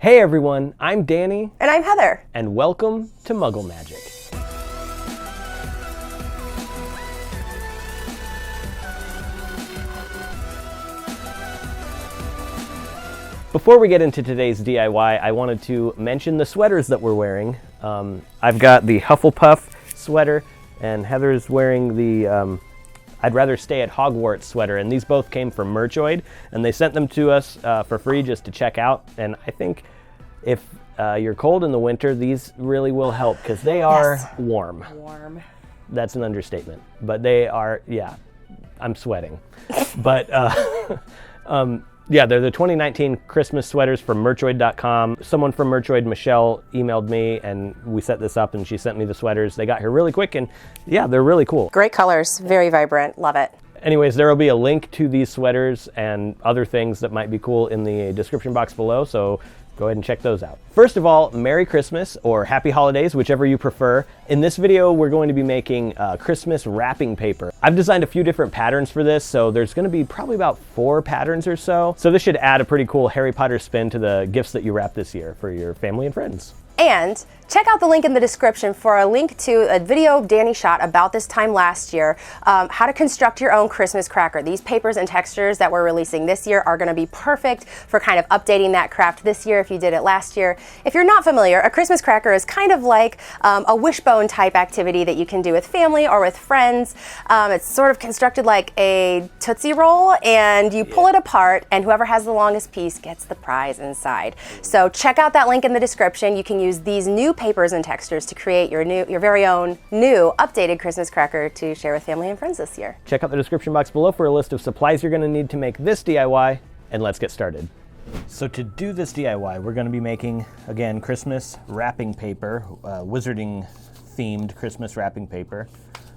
Hey everyone, I'm Danny. And I'm Heather. And welcome to Muggle Magic. Before we get into today's DIY, I wanted to mention the sweaters that we're wearing. I've got the Hufflepuff sweater, and Heather's wearing the I'd Rather Stay at Hogwarts sweater, and these both came from Merchoid, and they sent them to us for free just to check out. And I think if you're cold in the winter, these really will help because they are warm. Warm. That's an understatement, but they are, yeah, I'm sweating. But yeah, they're the 2019 Christmas sweaters from Merchoid.com. Someone from Merchoid, Michelle, emailed me and we set this up and she sent me the sweaters. They got here really quick and yeah, they're really cool. Great colors, very vibrant, love it. Anyways, there will be a link to these sweaters and other things that might be cool in the description box below, so go ahead and check those out. First of all, Merry Christmas or Happy Holidays, whichever you prefer. In this video, we're going to be making Christmas wrapping paper. I've designed a few different patterns for this, so there's gonna be probably about 4 patterns or so. So this should add a pretty cool Harry Potter spin to the gifts that you wrap this year for your family and friends. And check out the link in the description for a link to a video Danny shot about this time last year, how to construct your own Christmas cracker. These papers and textures that we're releasing this year are gonna be perfect for kind of updating that craft this year if you did it last year. If you're not familiar, a Christmas cracker is kind of like a wishbone type activity that you can do with family or with friends. It's sort of constructed like a Tootsie Roll, and you pull it apart and whoever has the longest piece gets the prize inside. So check out that link in the description. You can use these new papers and textures to create your very own new updated Christmas cracker to share with family and friends this year. Check out the description box below for a list of supplies you're gonna need to make this DIY, and let's get started. So to do this DIY, we're gonna be making, again, Christmas wrapping paper, wizarding themed Christmas wrapping paper.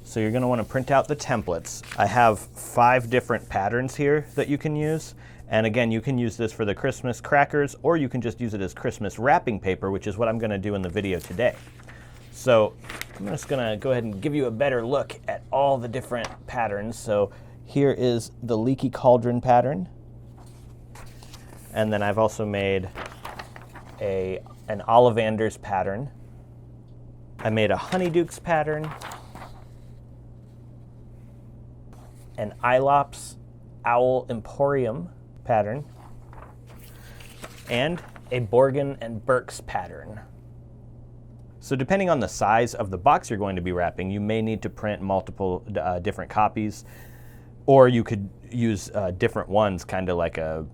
So you're gonna wanna print out the templates. I have 5 different patterns here that you can use. And again, you can use this for the Christmas crackers, or you can just use it as Christmas wrapping paper, which is what I'm gonna do in the video today. So I'm just gonna go ahead and give you a better look at all the different patterns. So here is the Leaky Cauldron pattern. And then I've also made an Ollivander's pattern. I made a Honeydukes pattern, an Ilops Owl Emporium pattern, and a Borgin and Burke's pattern. So depending on the size of the box you're going to be wrapping, you may need to print multiple different copies, or you could use different ones, kind of like a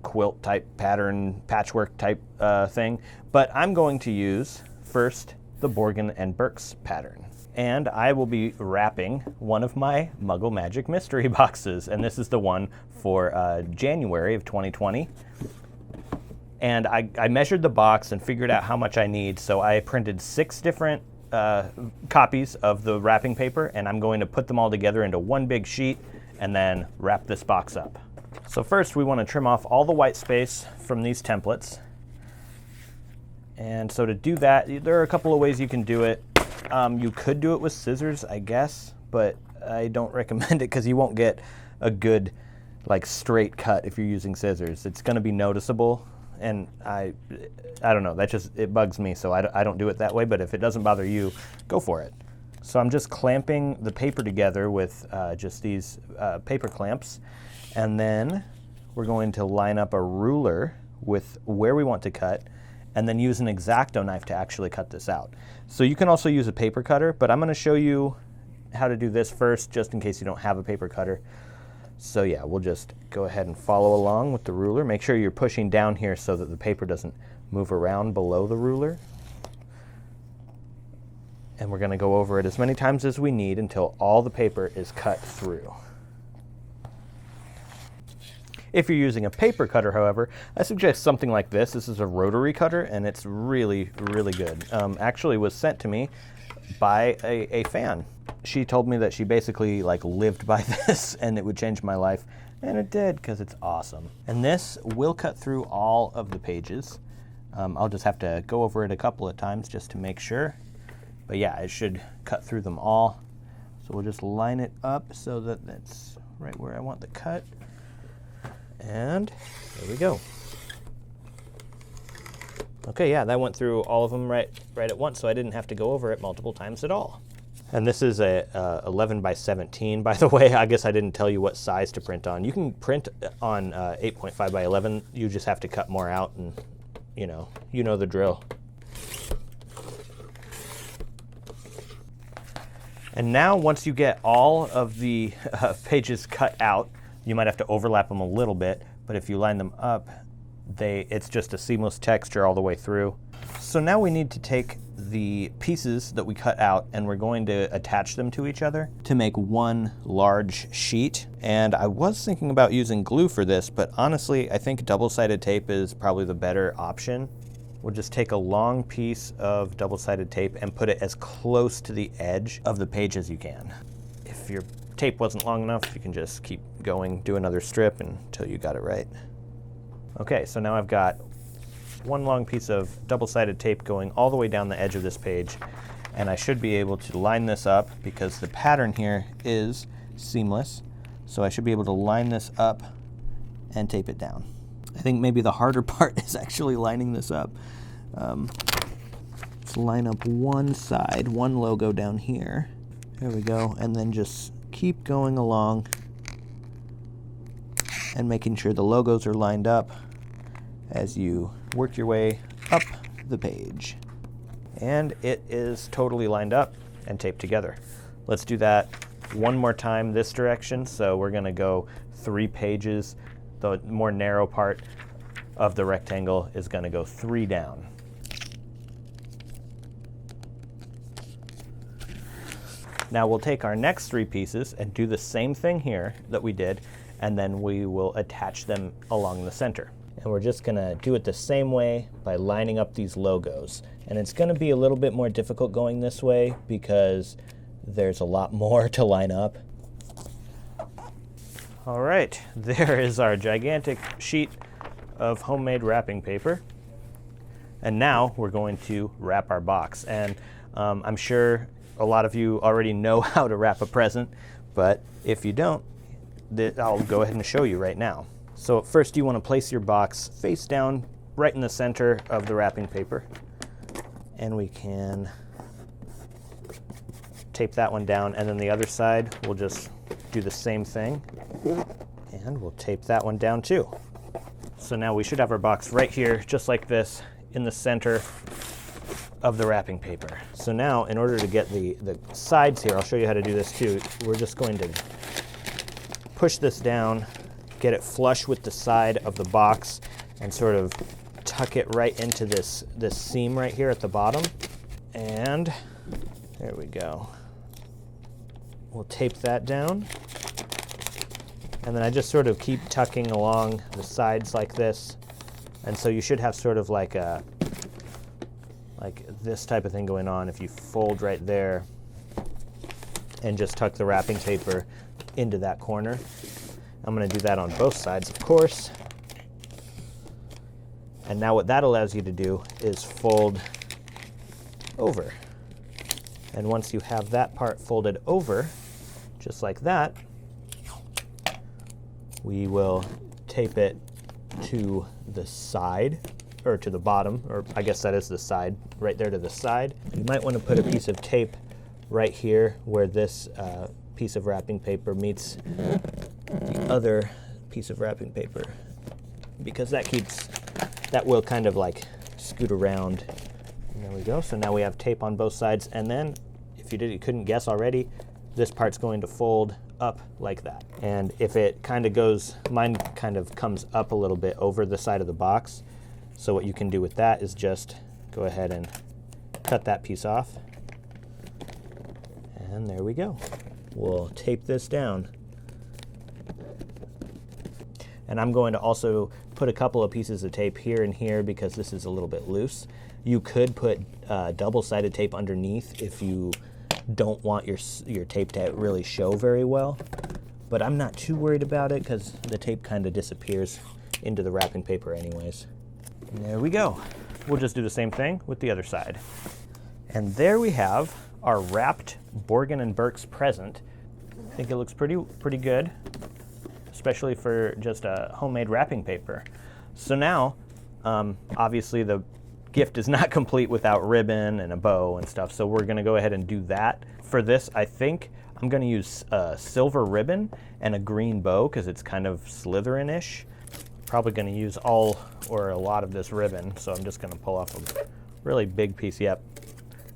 quilt type pattern, patchwork type thing. But I'm going to use first the Borgin and Burke's pattern. And I will be wrapping one of my Muggle Magic mystery boxes, and this is the one for January of 2020. And I measured the box and figured out how much I need, so I printed 6 different copies of the wrapping paper, and I'm going to put them all together into one big sheet and then wrap this box up. So first we want to trim off all the white space from these templates. And so to do that, there are a couple of ways you can do it. You could do it with scissors, I guess, but I don't recommend it because you won't get a good, like, straight cut if you're using scissors. It's going to be noticeable, and I don't know, it bugs me, so I don't do it that way, but if it doesn't bother you, go for it. So I'm just clamping the paper together with just these paper clamps, and then we're going to line up a ruler with where we want to cut, and then use an X-Acto knife to actually cut this out. So you can also use a paper cutter, but I'm gonna show you how to do this first, just in case you don't have a paper cutter. So yeah, we'll just go ahead and follow along with the ruler. Make sure you're pushing down here so that the paper doesn't move around below the ruler. And we're gonna go over it as many times as we need until all the paper is cut through. If you're using a paper cutter, however, I suggest something like this. This is a rotary cutter, and it's really, really good. Actually was sent to me by a fan. She told me that she basically lived by this and it would change my life, and it did because it's awesome. And this will cut through all of the pages. I'll just have to go over it a couple of times just to make sure. But yeah, it should cut through them all. So we'll just line it up so that that's right where I want the cut. And there we go. Okay, yeah, that went through all of them right at once, so I didn't have to go over it multiple times at all. And this is a 11 by 17, by the way. I guess I didn't tell you what size to print on. You can print on 8.5 by 11. You just have to cut more out, and you know the drill. And now once you get all of the pages cut out, you might have to overlap them a little bit, but if you line them up, it's just a seamless texture all the way through. So now we need to take the pieces that we cut out and we're going to attach them to each other to make one large sheet. And I was thinking about using glue for this, but honestly, I think double-sided tape is probably the better option. We'll just take a long piece of double-sided tape and put it as close to the edge of the page as you can. If your tape wasn't long enough, you can just keep going, do another strip until you got it right. Okay, so now I've got one long piece of double-sided tape going all the way down the edge of this page, and I should be able to line this up because the pattern here is seamless, so I should be able to line this up and tape it down. I think maybe the harder part is actually lining this up. Let's line up one side, one logo down here. There we go, and then just keep going along and making sure the logos are lined up as you work your way up the page. And it is totally lined up and taped together. Let's do that one more time this direction. So we're gonna go 3 pages. The more narrow part of the rectangle is gonna go 3 down. Now we'll take our next 3 pieces and do the same thing here that we did, and then we will attach them along the center. And we're just gonna do it the same way by lining up these logos. And it's gonna be a little bit more difficult going this way because there's a lot more to line up. All right, there is our gigantic sheet of homemade wrapping paper. And now we're going to wrap our box. And I'm sure a lot of you already know how to wrap a present, but if you don't, I'll go ahead and show you right now. So first you want to place your box face down right in the center of the wrapping paper. And we can tape that one down, and then the other side we'll just do the same thing. And we'll tape that one down too. So now we should have our box right here, just like this, in the center of the wrapping paper. So now in order to get the sides here, I'll show you how to do this too. We're just going to push this down, get it flush with the side of the box, and sort of tuck it right into this seam right here at the bottom. And there we go. We'll tape that down. And then I just sort of keep tucking along the sides like this. And so you should have sort of like this type of thing going on if you fold right there and just tuck the wrapping paper into that corner. I'm going to do that on both sides, of course. And now what that allows you to do is fold over. And once you have that part folded over, just like that, we will tape it to the side, or to the bottom, or I guess that is the side, right there to the side. You might want to put a piece of tape right here where this piece of wrapping paper meets the other piece of wrapping paper, because that will kind of like scoot around. And there we go. So now we have tape on both sides, and then if you couldn't guess already, this part's going to fold up like that. And if it kind of goes, mine kind of comes up a little bit over the side of the box. So what you can do with that is just go ahead and cut that piece off. And there we go. We'll tape this down. And I'm going to also put a couple of pieces of tape here and here because this is a little bit loose. You could put double-sided tape underneath if you don't want your tape to really show very well. But I'm not too worried about it because the tape kind of disappears into the wrapping paper anyways. And there we go. We'll just do the same thing with the other side. And there we have our wrapped Borgin & Burke's present. I think it looks pretty good, especially for just a homemade wrapping paper. So now, obviously the gift is not complete without ribbon and a bow and stuff, so we're gonna go ahead and do that. For this, I think I'm gonna use silver ribbon and a green bow because it's kind of Slytherin-ish. Probably gonna use all or a lot of this ribbon, so I'm just gonna pull off a really big piece. Yep.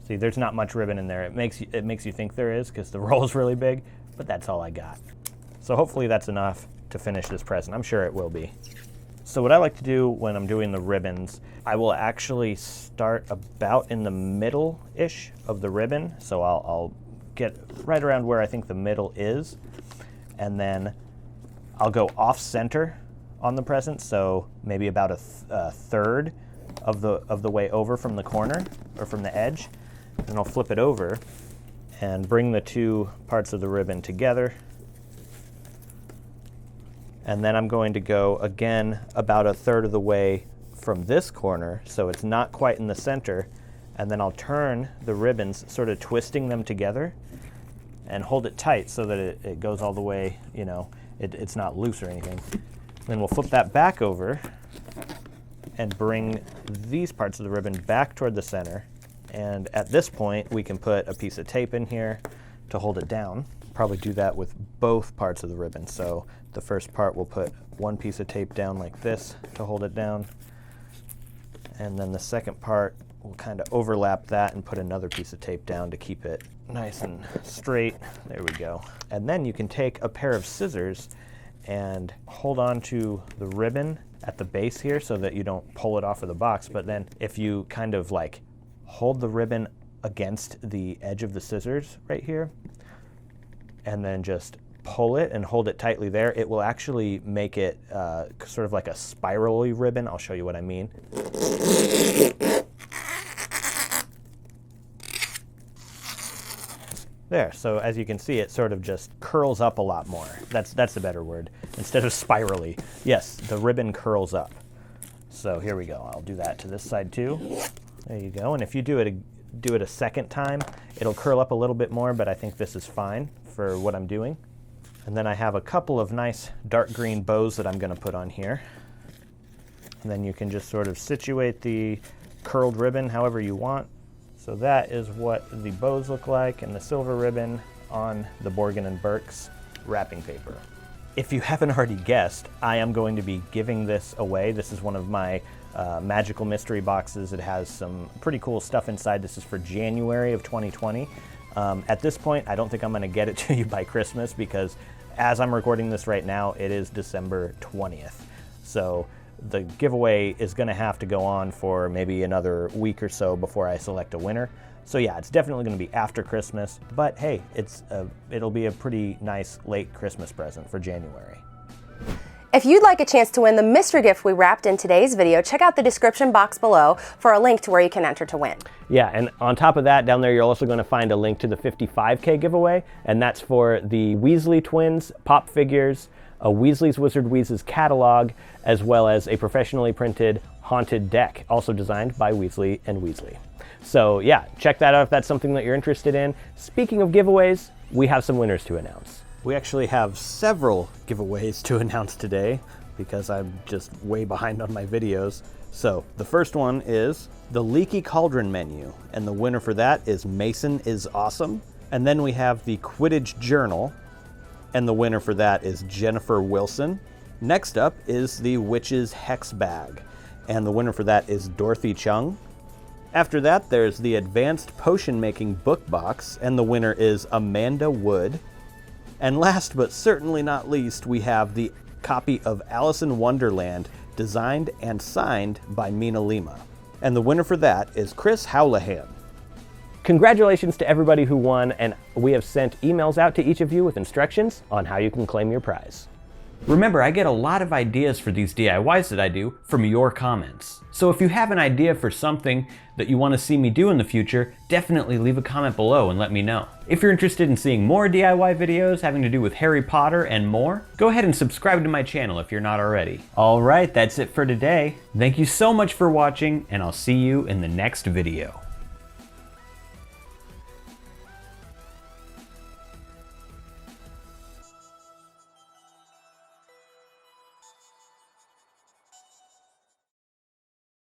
See, there's not much ribbon in there. It makes you think there is because the roll's really big, but that's all I got. So hopefully that's enough to finish this present. I'm sure it will be. So what I like to do when I'm doing the ribbons, I will actually start about in the middle-ish of the ribbon. So I'll get right around where I think the middle is, and then I'll go off-center on the present, so maybe about a third of the way over from the corner or from the edge. And I'll flip it over and bring the two parts of the ribbon together. And then I'm going to go again about a third of the way from this corner, so it's not quite in the center. And then I'll turn the ribbons, sort of twisting them together, and hold it tight so that it goes all the way, you know, it's not loose or anything. Then we'll flip that back over and bring these parts of the ribbon back toward the center. And at this point, we can put a piece of tape in here to hold it down. Probably do that with both parts of the ribbon. So the first part, we'll put one piece of tape down like this to hold it down. And then the second part, we'll kind of overlap that and put another piece of tape down to keep it nice and straight. There we go. And then you can take a pair of scissors and hold on to the ribbon at the base here so that you don't pull it off of the box. But then if you kind of like hold the ribbon against the edge of the scissors right here, and then just pull it and hold it tightly there, it will actually make it sort of like a spirally ribbon. I'll show you what I mean. There, so as you can see, it sort of just curls up a lot more. That's a better word. Instead of spirally, yes, the ribbon curls up. So here we go. I'll do that to this side too. There you go. And if you do it a second time, it'll curl up a little bit more, but I think this is fine for what I'm doing. And then I have a couple of nice dark green bows that I'm going to put on here. And then you can just sort of situate the curled ribbon however you want. So that is what the bows look like, and the silver ribbon on the Borgin & Burke's wrapping paper. If you haven't already guessed, I am going to be giving this away. This is one of my magical mystery boxes. It has some pretty cool stuff inside. This is for January of 2020. At this point, I don't think I'm going to get it to you by Christmas because as I'm recording this right now, it is December 20th. So the giveaway is going to have to go on for maybe another week or so before I select a winner. So yeah, it's definitely going to be after Christmas, but hey, it'll be a pretty nice late Christmas present for January. If you'd like a chance to win the mystery gift we wrapped in today's video, check out the description box below for a link to where you can enter to win. Yeah, and on top of that, down there you're also going to find a link to the 55K giveaway, and that's for the Weasley twins pop figures, a Weasley's Wizard Wheezes catalog, as well as a professionally printed haunted deck, also designed by Weasley and Weasley. So yeah, check that out if that's something that you're interested in. Speaking of giveaways, we have some winners to announce. We actually have several giveaways to announce today because I'm just way behind on my videos. So the first one is the Leaky Cauldron menu, and the winner for that is Mason is Awesome. And then we have the Quidditch Journal, and the winner for that is Jennifer Wilson. Next up is the Witch's Hex Bag, and the winner for that is Dorothy Chung. After that, there's the Advanced Potion Making Book Box, and the winner is Amanda Wood. And last but certainly not least, we have the copy of Alice in Wonderland, designed and signed by Mina Lima. And the winner for that is Chris Howlahan. Congratulations to everybody who won, and we have sent emails out to each of you with instructions on how you can claim your prize. Remember, I get a lot of ideas for these DIYs that I do from your comments. So if you have an idea for something that you want to see me do in the future, definitely leave a comment below and let me know. If you're interested in seeing more DIY videos having to do with Harry Potter and more, go ahead and subscribe to my channel if you're not already. All right, that's it for today. Thank you so much for watching, and I'll see you in the next video.